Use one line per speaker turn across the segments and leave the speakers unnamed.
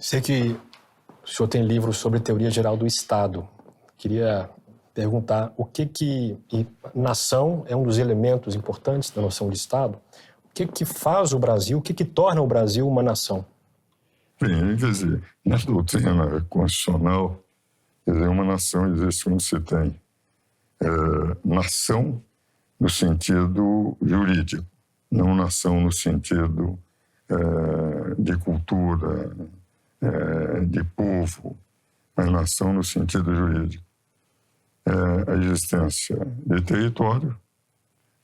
Sei que o senhor tem livros sobre teoria geral do Estado. Queria perguntar e nação é um dos elementos importantes da noção de Estado. O que faz o Brasil, o que torna o Brasil uma nação?
Bem, quer dizer, na doutrina constitucional, quer dizer, uma nação existe como se tem nação no sentido jurídico, não nação no sentido de cultura, de povo, mas nação no sentido jurídico. A existência de território,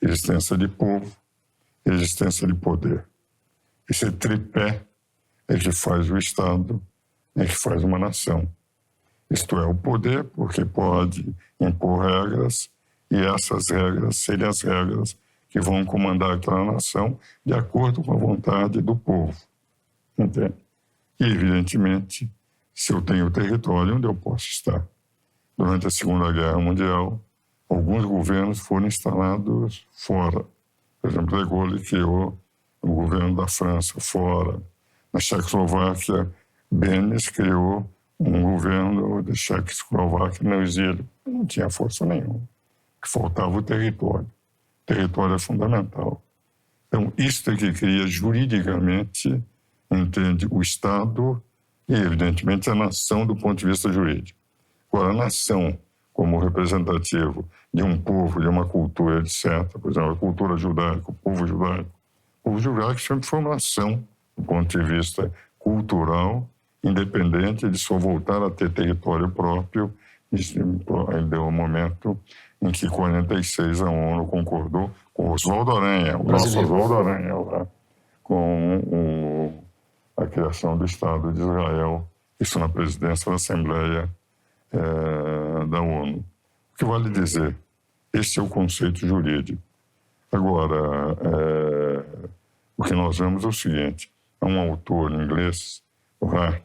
existência de povo, existência de poder. Esse tripé é que faz o Estado, é que faz uma nação. Isto é, o poder, porque pode impor regras, e essas regras seriam as regras que vão comandar aquela nação de acordo com a vontade do povo. Entende? E, evidentemente, se eu tenho território, onde eu posso estar? Durante a Segunda Guerra Mundial, alguns governos foram instalados fora. Por exemplo, De Gaulle criou o governo da França fora. Na Tchecoslováquia, Benes criou um governo da Tchecoslováquia no exílio. Não tinha força nenhuma. Que faltava o território. O território é fundamental. Então, isso é que cria juridicamente, entende, o Estado e, evidentemente, a nação do ponto de vista jurídico. Agora, a nação, como representativo de um povo, de uma cultura, etc., por exemplo, a cultura judaica, o povo judaico sempre foi uma nação, do ponto de vista cultural, independente de só voltar a ter território próprio. Aí deu um momento em que, em 1946, a ONU concordou com Oswaldo Aranha, o nosso Oswaldo Aranha, lá, com a criação do Estado de Israel, isso na presidência da Assembleia da ONU. O que vale dizer? Esse é o conceito jurídico. Agora, o que nós vemos é o seguinte: há um autor inglês, o Hart,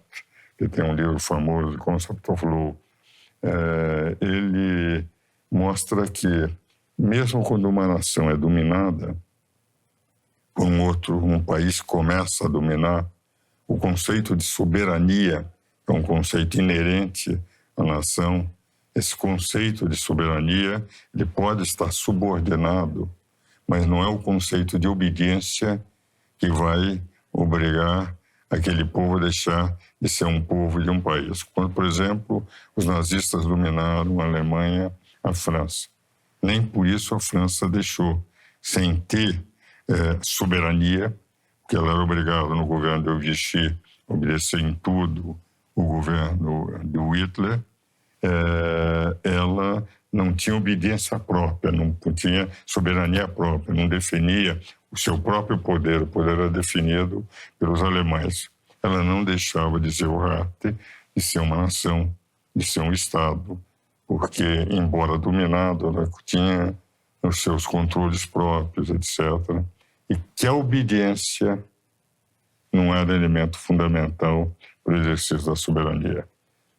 que tem um livro famoso, Concept of Law, ele mostra que, mesmo quando uma nação é dominada por um país começa a dominar, o conceito de soberania é um conceito inerente à nação. Esse conceito de soberania, ele pode estar subordinado, mas não é o conceito de obediência que vai obrigar aquele povo a deixar de ser um povo de um país. Quando, por exemplo, os nazistas dominaram a Alemanha, a França. Nem por isso a França deixou, sem ter soberania, porque ela era obrigada no governo de Vichy a obedecer em tudo o governo de Hitler. Ela não tinha obediência própria, não tinha soberania própria, não definia o seu próprio poder. O poder era definido pelos alemães. Ela não deixava, dizer o Hart, de ser uma nação, de ser um Estado, porque, embora dominado, ela tinha os seus controles próprios, etc. E que a obediência não era elemento fundamental para o exercício da soberania.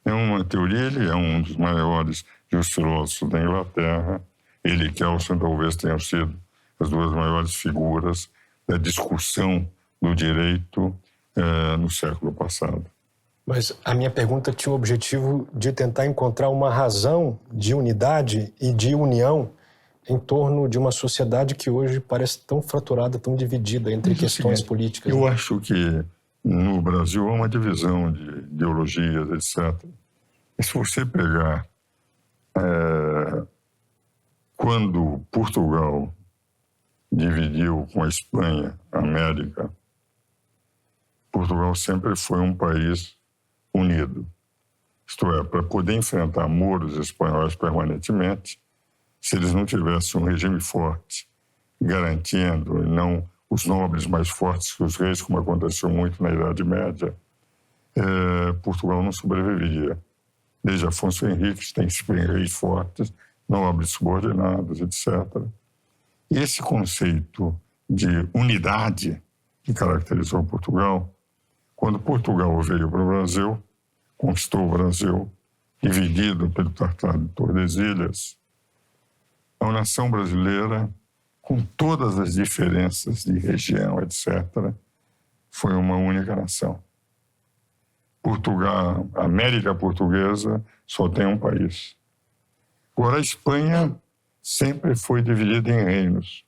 É uma teoria, ele é um dos maiores filósofos da Inglaterra. Ele e Kelsen talvez tenham sido as duas maiores figuras da discussão do direito no século passado.
Mas a minha pergunta tinha o objetivo de tentar encontrar uma razão de unidade e de união em torno de uma sociedade que hoje parece tão fraturada, tão dividida entre questões políticas.
Eu acho que no Brasil há uma divisão de ideologias, etc. E se você pegar quando Portugal dividiu com a Espanha a América, Portugal sempre foi um país unido. Isto é, para poder enfrentar mouros espanhóis permanentemente, se eles não tivessem um regime forte, garantindo, e não os nobres mais fortes que os reis, como aconteceu muito na Idade Média, Portugal não sobreviveria. Desde Afonso Henriques tem reis fortes, nobres subordinados, etc. E esse conceito de unidade que caracterizou Portugal, quando Portugal veio para o Brasil, conquistou o Brasil, dividido pelo Tratado de Tordesilhas, a nação brasileira, com todas as diferenças de região, etc., foi uma única nação. Portugal, a América Portuguesa só tem um país. Agora, a Espanha sempre foi dividida em reinos.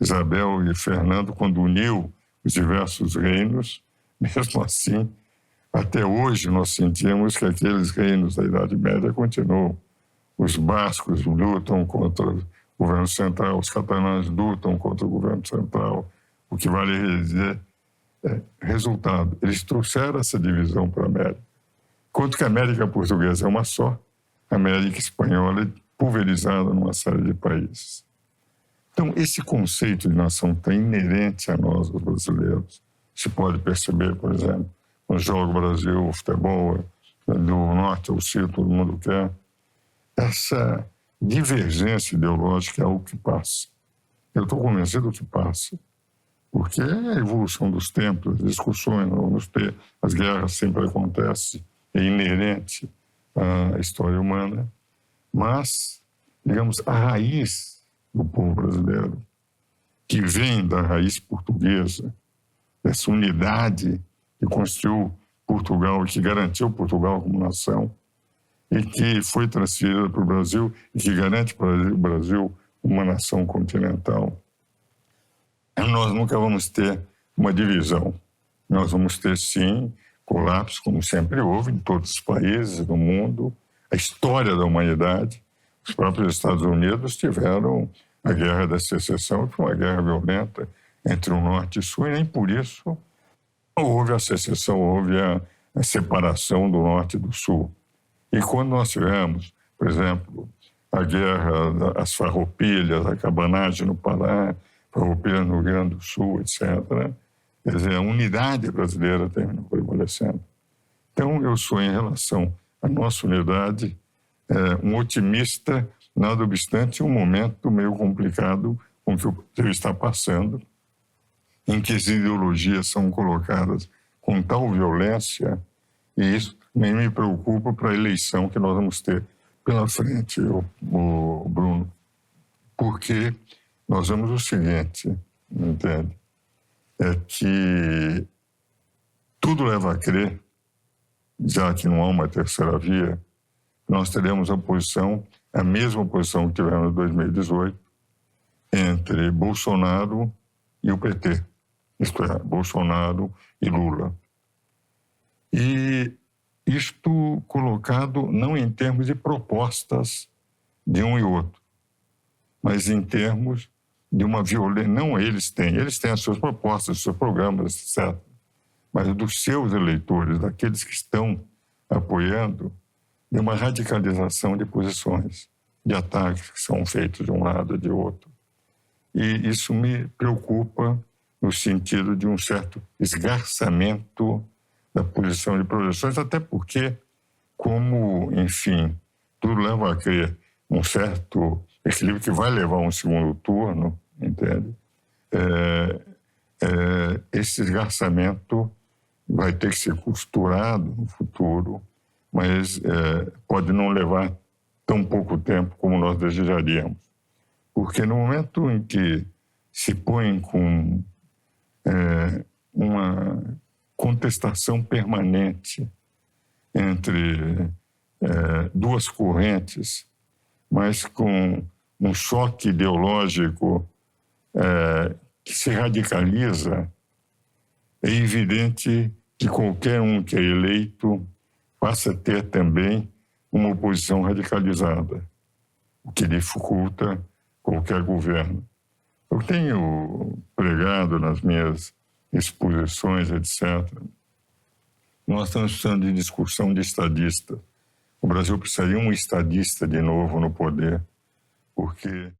Isabel e Fernando, quando uniu os diversos reinos, mesmo assim, até hoje nós sentimos que aqueles reinos da Idade Média continuam. Os bascos lutam contra o governo central, os catalães lutam contra o governo central, o que vale dizer resultado. Eles trouxeram essa divisão para a América. Enquanto que a América Portuguesa é uma só, a América Espanhola é pulverizada numa série de países. Então, esse conceito de nação está inerente a nós, os brasileiros. Se pode perceber, por exemplo, no Jogo Brasil, o futebol, do norte ao sul, todo mundo quer. Essa divergência ideológica é algo que passa. Eu estou convencido que passa, porque é a evolução dos tempos, as discussões, as guerras sempre acontecem, é inerente à história humana, mas, digamos, a raiz do povo brasileiro, que vem da raiz portuguesa, essa unidade que construiu Portugal e que garantiu Portugal como nação e que foi transferida para o Brasil e que garante para o Brasil uma nação continental. Nós nunca vamos ter uma divisão. Nós vamos ter, sim, colapso, como sempre houve em todos os países do mundo. A história da humanidade, os próprios Estados Unidos tiveram a Guerra da Secessão, que foi uma guerra violenta entre o Norte e o Sul, e nem por isso houve a secessão, houve a separação do Norte e do Sul. E quando nós tivemos, por exemplo, a guerra, as farroupilhas, a cabanagem no Pará, farroupilhas no Rio Grande do Sul, etc., quer dizer, a unidade brasileira terminou prevalecendo. Então, eu sou, em relação à nossa unidade, um otimista, nada obstante um momento meio complicado com que o Brasil está passando, em que as ideologias são colocadas com tal violência, e isso nem me preocupa para a eleição que nós vamos ter pela frente, o Bruno, porque nós vemos o seguinte, entende? É que tudo leva a crer, já que não há uma terceira via, nós teremos a mesma posição que tivemos em 2018, entre Bolsonaro e o PT, isto é, Bolsonaro e Lula. E isto colocado não em termos de propostas de um e outro, mas em termos de uma violência. Não eles têm as suas propostas, os seus programas, etc. Mas dos seus eleitores, daqueles que estão apoiando, de uma radicalização de posições, de ataques que são feitos de um lado e de outro. E isso me preocupa no sentido de um certo esgarçamento da posição de projeções, até porque, como, enfim, tudo leva a crer um certo equilíbrio que vai levar a um segundo turno, entende? Esse esgarçamento vai ter que ser costurado no futuro, mas pode não levar tão pouco tempo como nós desejaríamos. Porque no momento em que se põe com uma contestação permanente entre duas correntes, mas com um choque ideológico que se radicaliza, é evidente que qualquer um que é eleito passa a ter também uma oposição radicalizada, o que dificulta qualquer governo. Eu tenho pregado nas minhas exposições, etc. Nós estamos precisando de discussão de estadista. O Brasil precisaria de um estadista de novo no poder, porque